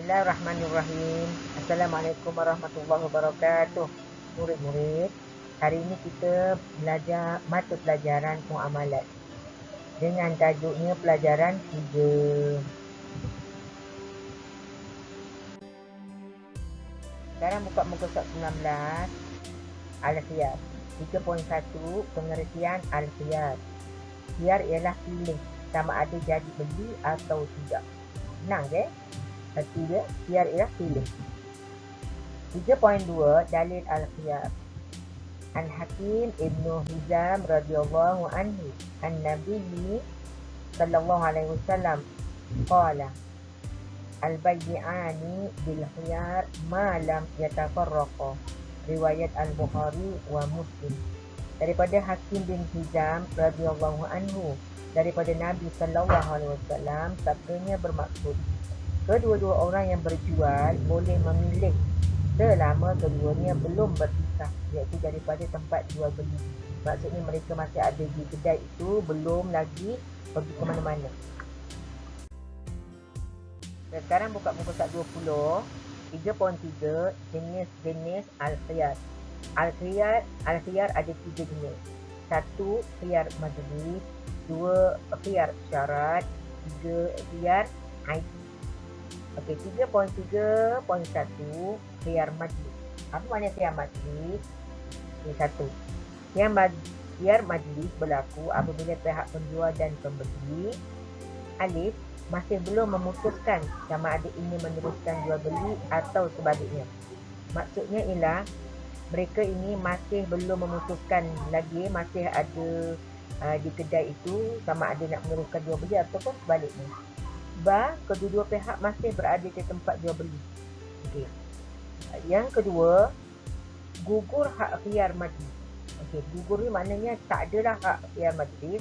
Bismillahirrahmanirrahim. Assalamualaikum warahmatullahi wabarakatuh. Murid-murid, hari ini kita belajar mata pelajaran muamalat dengan tajuknya pelajaran 3. Sekarang buka muka surat 19, al-khiyar. 3.1 pengertian al-khiyar. Khiyar ialah pilih sama ada jadi beli atau tidak. Senang ke? Arti dia, khiyar ialah pilih. 3.2 dalil al-khiyar. An Hakim Ibnu Hizam radhiyallahu anhu an-Nabi sallallahu alaihi wasallam qala al-bay'ani bil khiyar ma lam yatafarraqa. Riwayat Al-Bukhari wa Muslim. Daripada Hakim bin Hizam radhiyallahu anhu, daripada Nabi sallallahu alaihi wasallam, sabdanya bermaksud kedua-dua orang yang berjual boleh memilih selama keduanya belum berpisah, iaitu daripada tempat jual beli. Maksudnya mereka masih ada di kedai itu, belum lagi pergi ke mana-mana. Sekarang buka muka surat 20. 3.3 jenis-jenis al-khiyar. Al-khiyar ada 3 jenis. 1 khiyar majlis, 2 khiyar syarat, 3 khiyar aib. Okey, 3.3.1 khiyar majlis. Apa makna khiyar majlis? Ini 1. Khiyar majlis berlaku apabila pihak penjual dan pembeli alif masih belum memutuskan sama ada ingin meneruskan jual beli atau sebaliknya. Maksudnya ialah mereka ini masih belum memutuskan lagi, masih ada di kedai itu sama ada nak meneruskan jual beli ataupun sebaliknya. Kedua-dua pihak masih berada di tempat jual beli. Okey. Yang kedua, gugur hak khiyar majlis. Okey, gugur ni maknanya tak adalah hak khiyar majlis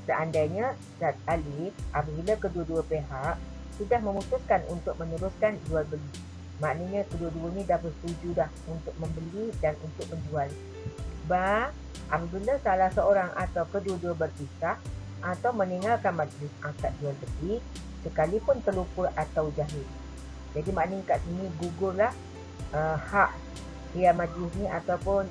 seandainya zat alif apabila kedua-dua pihak sudah memutuskan untuk meneruskan jual beli. Maknanya kedua-duanya dah bersetuju dah untuk membeli dan untuk menjual. Apabila salah seorang atau kedua-dua berpisah atau meninggalkan majlis akad jual beli sekalipun terlupa atau jahil. Jadi maknanya kat sini gugurlah hak khiyar majlis ni ataupun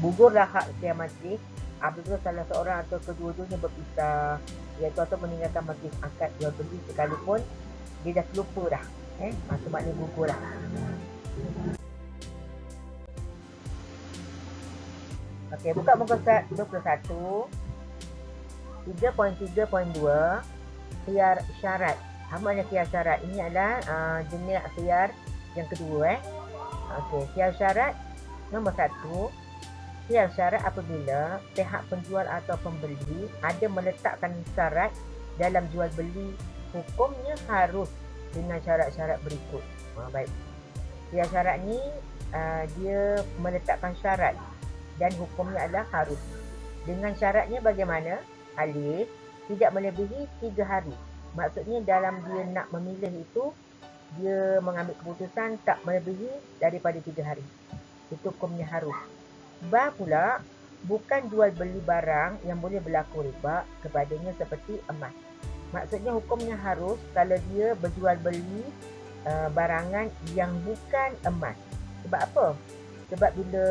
gugurlah hak khiyar majlis apabila salah seorang atau kedua-duanya berpisah, iaitu atau meninggalkan majlis akad jual beli sekalipun dia dah terlupa dah. Itu maknanya gugur lah. Okey, buka muka surat 21. 3.3.2 khiyar syarat. Apa makna khiyar syarat? Ini adalah jenis khiyar yang kedua. Okey, khiyar syarat nombor 1. Khiyar syarat apabila pihak penjual atau pembeli ada meletakkan syarat dalam jual beli, hukumnya harus dengan syarat-syarat berikut. Baik. Khiyar syarat ni dia meletakkan syarat dan hukumnya adalah harus. Dengan syaratnya bagaimana? Alif, tidak melebihi 3 hari. Maksudnya dalam dia nak memilih itu, dia mengambil keputusan tak melebihi daripada 3 hari. Itu hukumnya harus. Pula, bukan jual beli barang yang boleh berlaku riba kepadanya seperti emas. Maksudnya hukumnya harus kalau dia berjual beli barangan yang bukan emas. Sebab apa? Sebab bila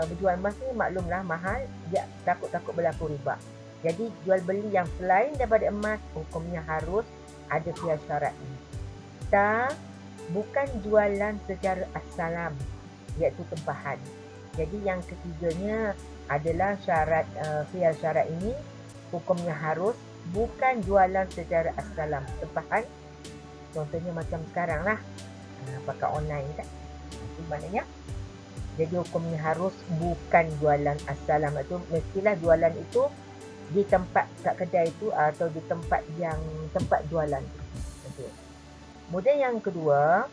berjual emas ni maklumlah mahal, dia takut-takut berlaku riba. Jadi jual beli yang selain daripada emas, hukumnya harus ada khiyar syarat ini. Bukan jualan secara assalam, iaitu tempahan. Jadi yang ketiganya adalah syarat khiyar syarat ini hukumnya harus, bukan jualan secara assalam, tempahan. Contohnya macam sekarang lah, pakai online kan. Itu maknanya. Jadi hukumnya harus bukan jualan assalam. Itu mestilah jualan itu di tempat kat kedai itu atau di tempat yang tempat jualan. Okay. Kemudian yang kedua,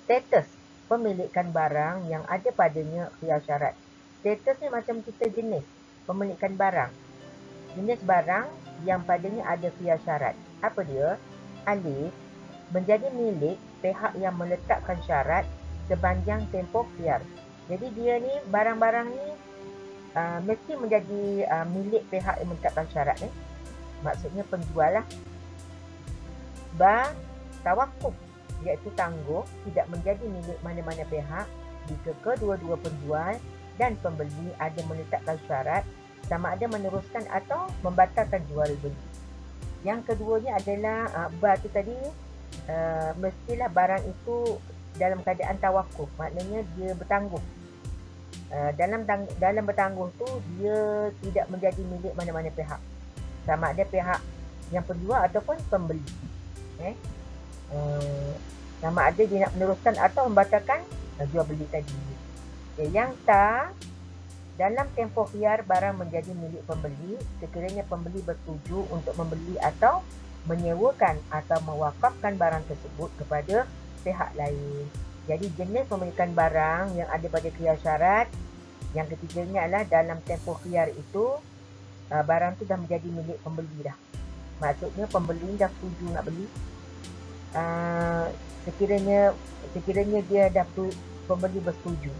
status pemilikan barang yang ada padanya khiyar syarat. Status ni macam kita jenis pemilikan barang. Jenis barang yang padanya ada khiyar syarat. Apa dia? Alif, menjadi milik pihak yang meletakkan syarat sepanjang tempoh khiyar. Jadi dia ni barang-barang ni mesti menjadi milik pihak yang menetapkan syarat. Maksudnya penjual lah. Tawakuf, iaitu tangguh, tidak menjadi milik mana-mana pihak jika kedua-dua penjual dan pembeli ada menetapkan syarat sama ada meneruskan atau membatalkan jual beli. Yang keduanya adalah tu tadi, mestilah barang itu dalam keadaan tawakuf, maknanya dia bertangguh. Dalam bertangguh tu dia tidak menjadi milik mana-mana pihak, sama ada pihak yang penjual ataupun pembeli. Sama ada dia nak meneruskan atau membatalkan jual beli tadi. Yang tak, dalam tempoh khiyar barang menjadi milik pembeli sekiranya pembeli bersetuju untuk membeli atau menyewakan atau mewakafkan barang tersebut kepada pihak lain. Jadi jenis pemilikan barang yang ada pada khiyar syarat yang ketiganya adalah dalam tempoh khiyar itu barang tu dah menjadi milik pembeli dah. Maksudnya pembeli dah setuju nak beli. Sekiranya dia dah pembeli bersetuju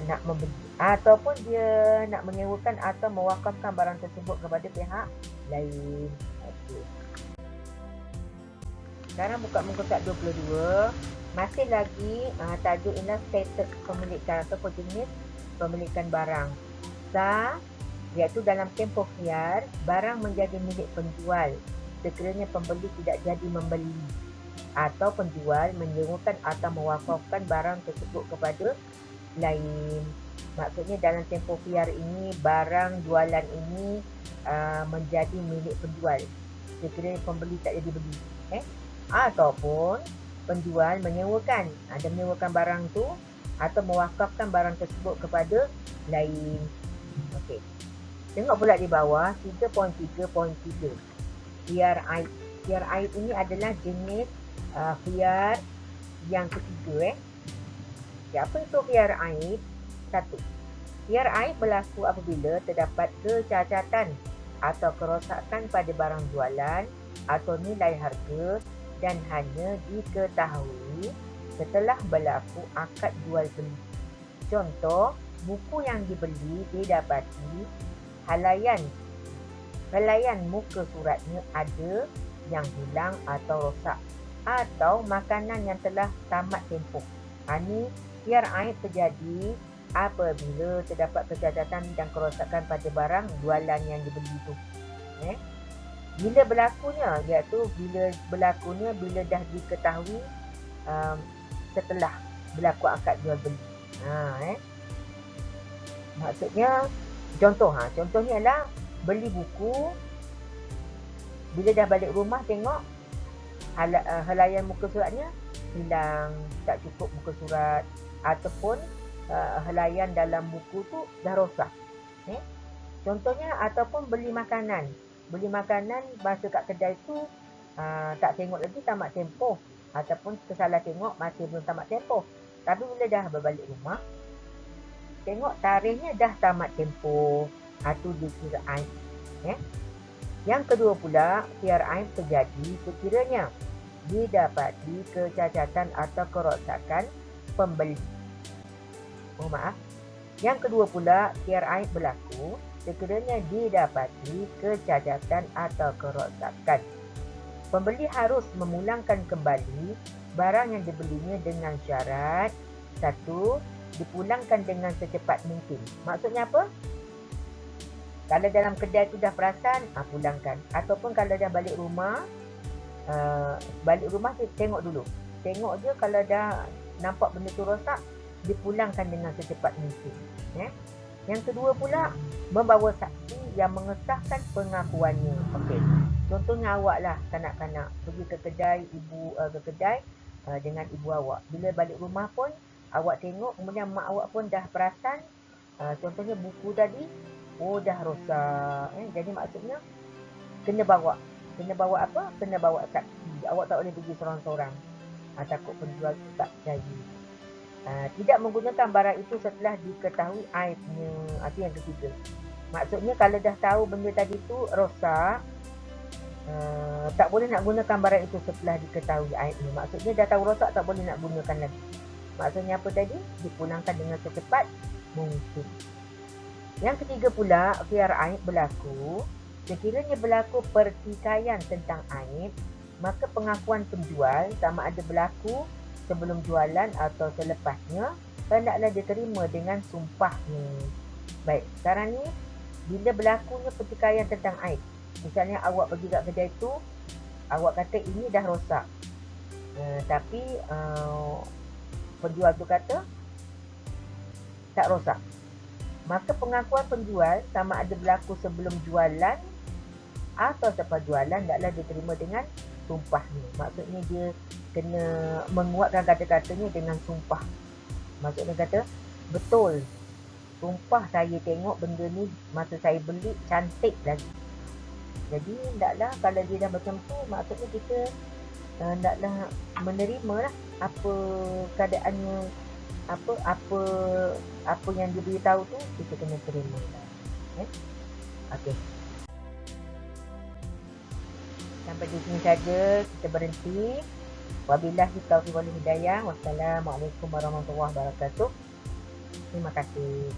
nak membeli ataupun dia nak menyewakan atau mewakafkan barang tersebut kepada pihak lain. Okey. Sekarang buka muka surat 22. Masih lagi tajuk ialah status pemilikan atau jenis pemilikan barang. Iaitu dalam tempoh khiyar barang menjadi milik penjual sekiranya pembeli tidak jadi membeli atau penjual menyewakan atau mewakafkan barang tersebut kepada lain. Maksudnya dalam tempoh khiyar ini barang jualan ini menjadi milik penjual sekiranya pembeli tak jadi beli. Ataupun penjual menyewakan, menyewakan barang tu atau mewakafkan barang tersebut kepada lain. Okey. Tengok pula di bawah 3.3.3. Khiyar aib. Khiyar aib ini adalah jenis khiyar yang ketiga. Apa itu khiyar aib? 1. Khiyar aib berlaku apabila terdapat kecacatan atau kerosakan pada barang jualan atau nilai harga dan hanya diketahui setelah berlaku akad jual beli. Contoh, buku yang dibeli didapati helaian muka suratnya ada yang hilang atau rosak, atau makanan yang telah tamat tempoh. Ini khiyar aib terjadi apabila terdapat kecacatan dan kerosakan pada barang jualan yang dibeli itu. Bila berlakunya, iaitu bila dah diketahui setelah berlaku akad jual beli. Maksudnya contohnya ialah beli buku, bila dah balik rumah tengok helaian muka suratnya hilang, tak cukup muka surat, ataupun helaian dalam buku tu dah rosak. Contohnya, ataupun beli makanan masa kat kedai tu tak tengok lagi tamat tempoh, ataupun tersalah tengok masih belum tamat tempoh, tapi bila dah berbalik rumah tengok tarikhnya dah tamat tempoh, itu dia khiyar aib. Yang kedua pula, khiyar aib terjadi sekiranya didapati kecacatan atau kerosakan pembeli. Yang kedua pula, khiyar aib berlaku sekiranya didapati kecacatan atau kerosakan. Pembeli harus memulangkan kembali barang yang dibelinya dengan syarat 1. Dipulangkan dengan secepat mungkin. Maksudnya apa? Kalau dalam kedai tu dah perasan, pulangkan. Ataupun kalau dah balik rumah tengok dulu. Tengok je, kalau dah nampak benda tu rosak, dipulangkan dengan secepat mungkin. Yang kedua pula, membawa saksi yang mengesahkan pengakuannya. Okey. Contohnya awak lah, kanak-kanak pergi ke kedai dengan ibu awak. Bila balik rumah pun awak tengok, kemudian mak awak pun dah perasan, contohnya buku tadi dah rosak. Jadi maksudnya kena bawa apa? Kena bawa saksi. Awak tak boleh pergi seorang-seorang. Takut penjual tak percaya. Tidak menggunakan barang itu setelah diketahui aibnya. Itu yang ketiga. Maksudnya kalau dah tahu benda tadi tu rosak, tak boleh nak gunakan barang itu setelah diketahui aibnya. Maksudnya dah tahu rosak, tak boleh nak gunakan lagi. Maksudnya apa tadi? Dipulangkan dengan secepat mungkin. Yang ketiga pula, khiyar aib berlaku. Sekiranya berlaku pertikaian tentang aib, maka pengakuan penjual sama ada berlaku sebelum jualan atau selepasnya, hendaklah diterima dengan sumpah ni. Baik, sekarang ni bila berlakunya pertikaian tentang aib. Misalnya awak pergi kat kedai tu, awak kata ini dah rosak. Tapi penjual tu kata tak rosak. Maka pengakuan penjual sama ada berlaku sebelum jualan atau selepas jualan hendaklah diterima dengan sumpah ni. Maksudnya dia kena menguatkan kata-katanya dengan sumpah. Maksudnya kata, betul, sumpah saya tengok benda ni masa saya beli cantik lagi. Jadi hendaklah kalau dia dah macam tu, maksudnya kita hendaklah menerima lah apa keadaannya, apa yang dia beritahu tu kita kena terima. Okey. Sampai di sini saja kita berhenti. Wabillahi taufiq wal hidayah. Wassalamualaikum warahmatullahi wabarakatuh. Terima kasih.